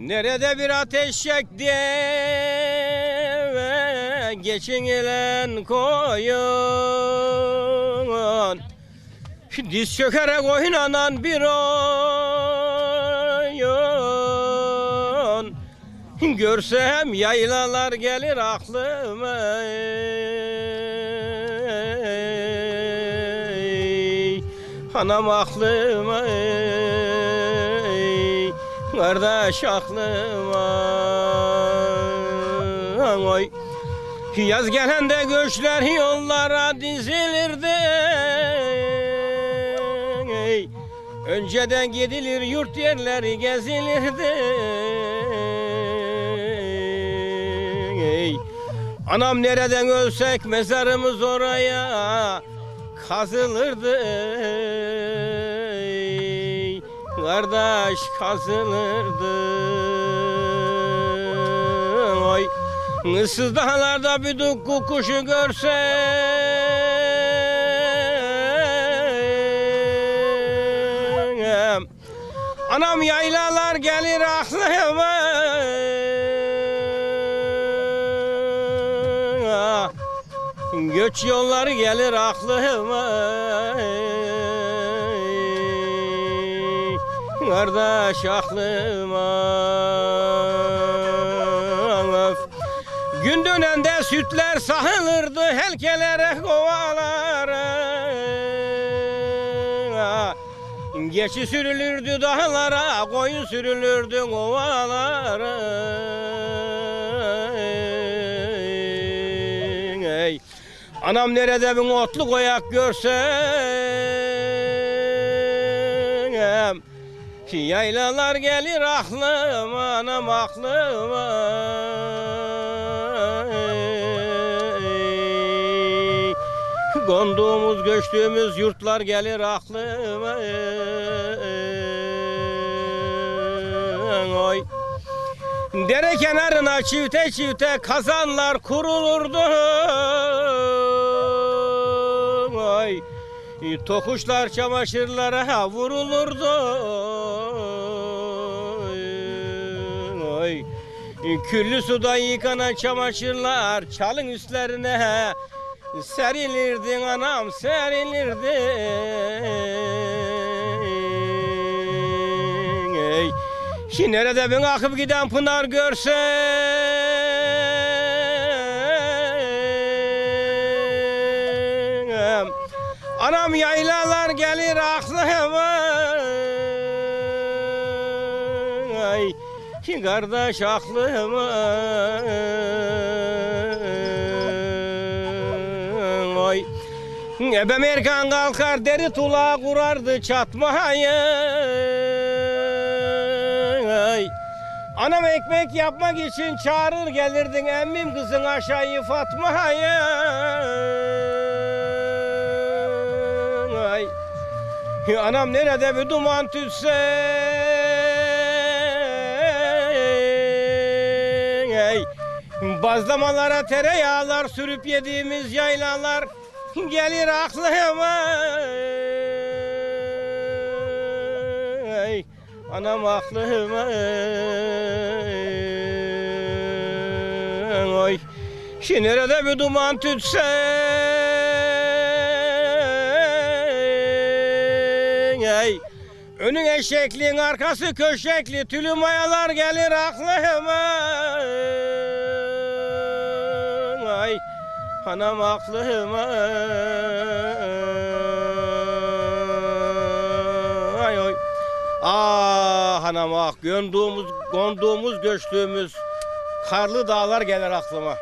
Nerede bir ateş yaktı geçinilen koyun, diz çökerek oynanan bir oyun. Görsem yaylalar gelir aklıma, anam aklıma, kardeş aklıma. Oy. Yaz gelende göçler yollara dizilirdi. Önceden gidilir yurt yerleri gezilirdi. Anam nereden ölsek mezarımız oraya kazılırdı. Kardeş kazılırdı. Oy. Issız dağlarda bir dukku kuşu görsem, anam yaylalar gelir aklıma, göç yolları gelir aklıma, kardeş aklıma. Gün dönende sütler sahılırdı helkelere kovalara. Geçi sürülürdü dağlara, koyun sürülürdü kovalara. Ey, anam nerede bir otlu koyak görsem, yaylalar gelir aklıma, anam aklıma. Konduğumuz göçtüğümüz yurtlar gelir aklıma. Oy. Dere kenarına çifte çifte kazanlar kurulurdu. Oy. Tokuşlar çamaşırlara vurulurdu. Oy. Küllü suda yıkanan çamaşırlar çalın üstlerine serilirdin anam, serilirdin. Ey, şimdi nerede ben akıp giden pınar görsem, anam yaylalar gelir aklıma. Ay, kardeş aklıma. Oy. Ebem erken kalkar deri tulağı kurardı çatmayı. Ay. Anam ekmek yapmak için çağırır gelirdin emmim kızın aşağıyı Fatma'yı. Ay. Anam nerede bir duman tütse, bazlamalara tereyağlar sürüp yediğimiz yaylalar gelir aklıma. Ey, anam aklıma. Oy. Şimdi nerede bir duman tütse, ey, önün eşekliğin arkası köşekli tülü mayalar gelir aklıma. Ay, anam aklıma. Ay oy. Ah anam ah, konduğumuz göçtüğümüz karlı dağlar gelir aklıma.